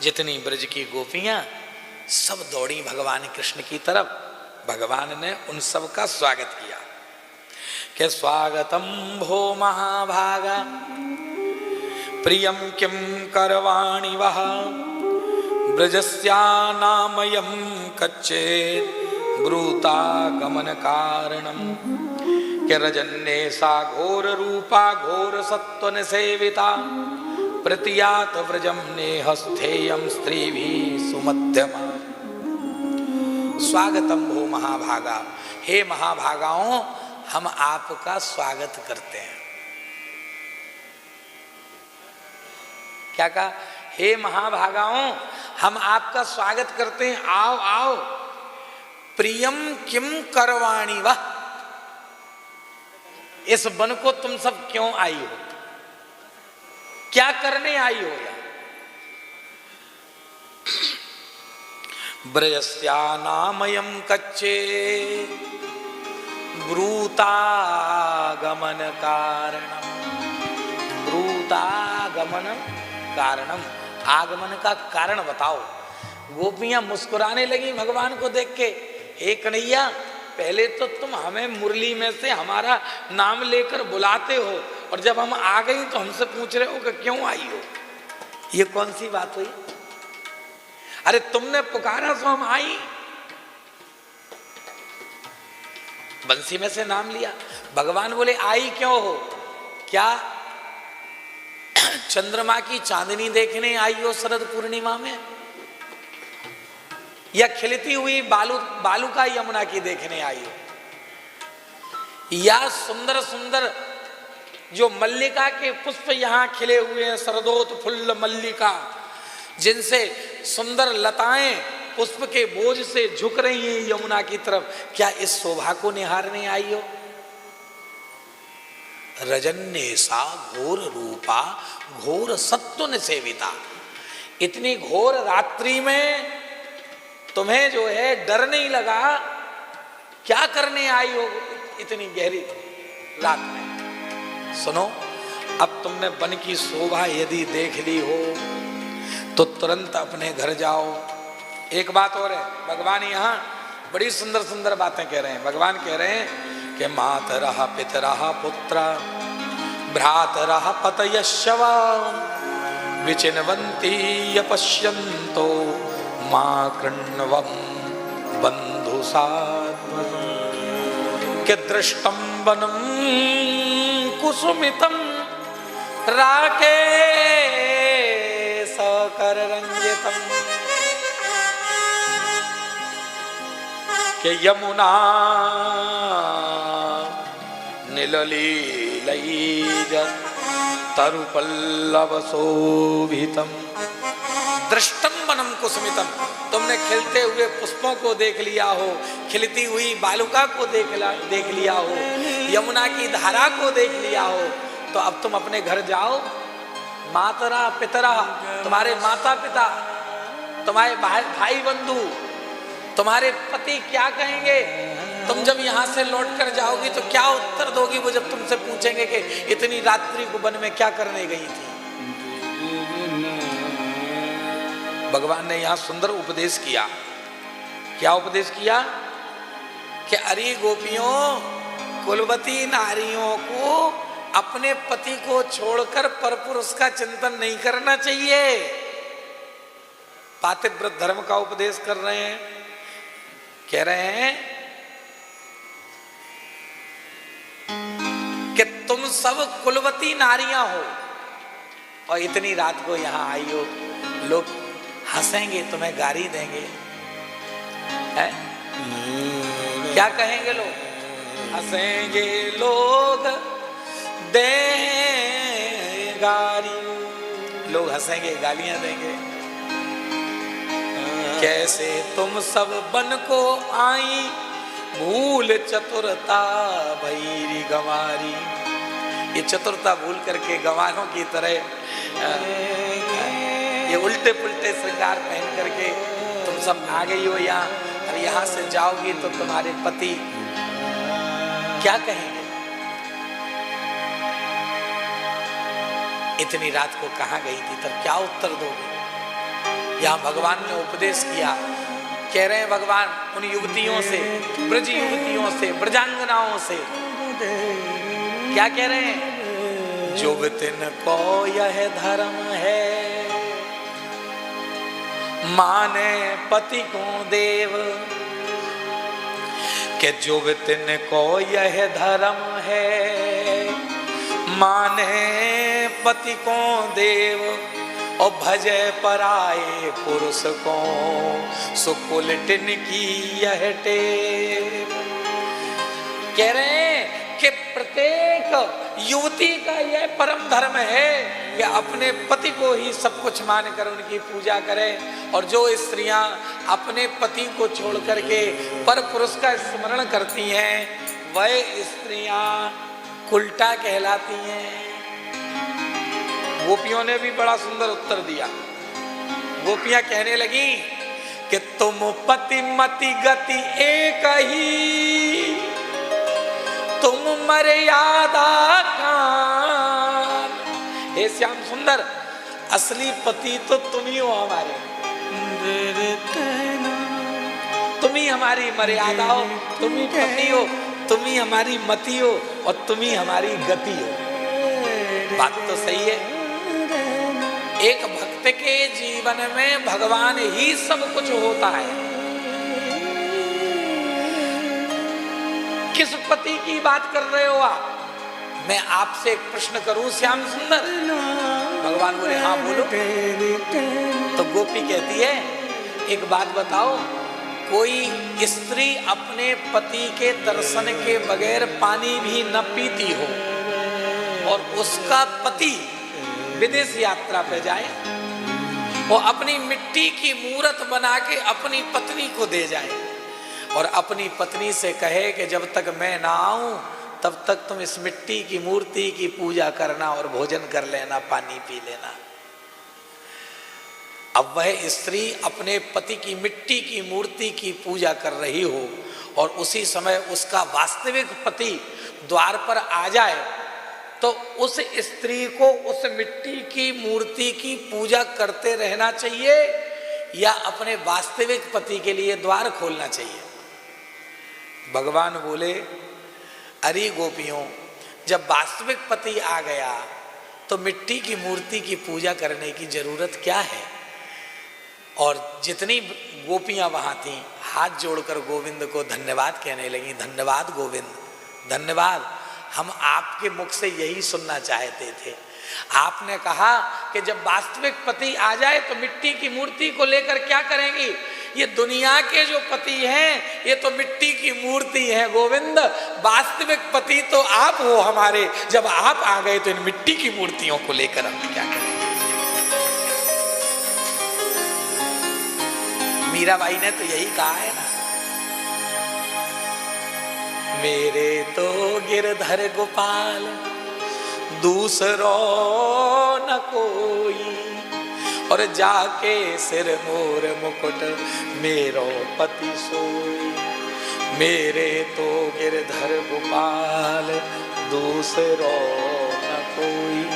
जितनी ब्रज की गोपियां सब दौड़ी भगवान कृष्ण की तरफ। भगवान ने उन सब का स्वागत किया कि स्वागतम भो महाभागा प्रियम किम करवाणि वह ब्रजस्या नामयम कच्चे ब्रूता गमन कारणम के रजन्ये सा घोर रूपा घोर सत्वन सेविता प्रतियात व्रजम नेहस्थेयम स्त्री भी सुमध्यमा। स्वागतम भो महाभागा, हे महाभागाओं हम आपका स्वागत करते हैं। क्या कहा? हे महाभागाओं हम आपका स्वागत करते हैं, आओ आओ। प्रियम किम करवाणी वह, इस वन को तुम सब क्यों आई हो, क्या करने आई हो यहाँ? ब्रजस्या नामयम कच्चे ब्रूतागमन कारणम। ब्रूतागमन कारणम, आगमन का कारण बताओ। गोपियां मुस्कुराने लगी भगवान को देख के। हे कन्हैया, पहले तो तुम हमें मुरली में से हमारा नाम लेकर बुलाते हो और जब हम आ गई तो हमसे पूछ रहे हो कि क्यों आई हो। ये कौन सी बात हुई? अरे तुमने पुकारा तो हम आई, बंसी में से नाम लिया। भगवान बोले आई क्यों हो? क्या चंद्रमा की चांदनी देखने आई हो शरद पूर्णिमा में, या खिलती हुई बालुका यमुना की देखने आई हो, या सुंदर सुंदर जो मल्लिका के पुष्प यहाँ खिले हुए हैं, शरदोत फुल्ल मल्लिका, जिनसे सुंदर लताएं पुष्प के बोझ से झुक रही हैं यमुना की तरफ, क्या इस शोभा को निहारने आई हो? रजन्ये सा घोर रूपा घोर सत्वन सेविता। इतनी घोर रात्रि में तुम्हें जो है डर नहीं लगा? क्या करने आई हो इतनी गहरी रात में? सुनो, अब तुमने वन की शोभा यदि देख ली हो तो तुरंत अपने घर जाओ। एक बात और है, भगवान यहाँ बड़ी सुंदर सुंदर बातें कह रहे हैं। भगवान कह रहे हैं कि मातरः पितरः पुत्र भ्रातरः पतयश्चवा विचिन्वन्ति यपश्यन्तो मां कृण्वं बन्धु सात्वतं। कि दृष्टं वनं कुसुमितं राकेश कररञ्जितं कि यमुना निललीलैज तरुपल्लव शोभितम्। दृष्टम वनम कुसुमितम, तुमने खिलते हुए पुष्पों को देख लिया हो, खिलती हुई बालुका को देख लिया हो, यमुना की धारा को देख लिया हो, तो अब तुम अपने घर जाओ। मातरा पितरा, तुम्हारे माता पिता, तुम्हारे भाई बंधु, तुम्हारे पति क्या कहेंगे? तुम जब यहाँ से लौट कर जाओगी तो क्या उत्तर दोगी वो जब तुमसे पूछेंगे कि इतनी रात्रि को वन में क्या करने गई थी? भगवान ने यहाँ सुंदर उपदेश किया। क्या उपदेश किया? कि अरे गोपियों, कुलवती नारियों को अपने पति को छोड़कर परपुरुष का चिंतन नहीं करना चाहिए। पातिव्रत धर्म का उपदेश कर रहे हैं। कह रहे हैं कि तुम सब कुलवती नारियां हो और इतनी रात को यहां आई हो। लोग हंसेंगे, तुम्हें गाली देंगे, है? क्या कहेंगे लोग? हंसेंगे लोग, देंगे गाली, लोग हंसेंगे, गालियां देंगे। कैसे तुम सब बन को आई, भूल चतुरता भैरी गंवारी। ये चतुरता भूल करके गंवारों की तरह ये उल्टे पुल्टे श्रृंगार पहन करके तुम सब आ गई हो यहाँ, और यहाँ से जाओगी तो तुम्हारे पति क्या कहेंगे? इतनी रात को कहाँ गई थी? तब क्या उत्तर दोगे? यहाँ भगवान ने उपदेश किया। कह रहे हैं भगवान उन युवतियों से, ब्रज युवतियों से, ब्रजांगनाओं से क्या कह रहे हैं? जुवतिन को यह धर्म है, माने पति को देव। के जुवतिन को यह धर्म है, माने पति को देव, और भजे पराए पुरुष को, सुकुलटिन की यह टेव। कह रहे हैं कि प्रत्येक युवती का यह परम धर्म है कि अपने पति को ही सब कुछ मानकर उनकी पूजा करे, और जो स्त्रियां अपने पति को छोड़ करके पर पुरुष का स्मरण करती हैं वह स्त्रियां कुलटा कहलाती हैं। गोपियों ने भी बड़ा सुंदर उत्तर दिया। गोपियां कहने लगी कि तुम पति मति गति एक ही, तुम मर्यादा कान। हे श्याम सुंदर, असली पति तो तुम ही हो हमारे, तुम ही हमारी मर्यादा हो, तुम ही पति हो, तुम ही हमारी मति हो, और तुम ही हमारी गति हो। बात तो सही है। एक भक्त के जीवन में भगवान ही सब कुछ होता है। किस पति की बात कर रहे हो आप? मैं आपसे एक प्रश्न करूं श्याम सुंदर? भगवान बोले हाँ बोलो। तो गोपी कहती है एक बात बताओ, कोई स्त्री अपने पति के दर्शन के बगैर पानी भी न पीती हो और उसका पति विदेश यात्रा पे जाए, वो अपनी मिट्टी की मूर्त बना के अपनी पत्नी को दे जाए और अपनी पत्नी से कहे कि जब तक मैं ना आऊं तब तक तुम इस मिट्टी की मूर्ति की पूजा करना और भोजन कर लेना, पानी पी लेना। अब वह स्त्री अपने पति की मिट्टी की मूर्ति की पूजा कर रही हो और उसी समय उसका वास्तविक पति द्वार पर आ जाए, तो उस स्त्री को उस मिट्टी की मूर्ति की पूजा करते रहना चाहिए या अपने वास्तविक पति के लिए द्वार खोलना चाहिए? भगवान बोले अरे गोपियों, जब वास्तविक पति आ गया तो मिट्टी की मूर्ति की पूजा करने की जरूरत क्या है? और जितनी गोपियां वहां थीं हाथ जोड़कर गोविंद को धन्यवाद कहने लगी। धन्यवाद गोविंद, धन्यवाद, हम आपके मुख से यही सुनना चाहते थे। आपने कहा कि जब वास्तविक पति आ जाए तो मिट्टी की मूर्ति को लेकर क्या करेंगी? ये दुनिया के जो पति हैं ये तो मिट्टी की मूर्ति है गोविंद, वास्तविक पति तो आप हो हमारे। जब आप आ गए तो इन मिट्टी की मूर्तियों को लेकर हम क्या करेंगे? मीराबाई ने तो यही कहा है ना, मेरे तो गिरधर गोपाल दूसरो न कोई, और जाके सिर मोर मुकुट मेरो पति सोई। मेरे तो गिरधर गोपाल दूसरो न कोई।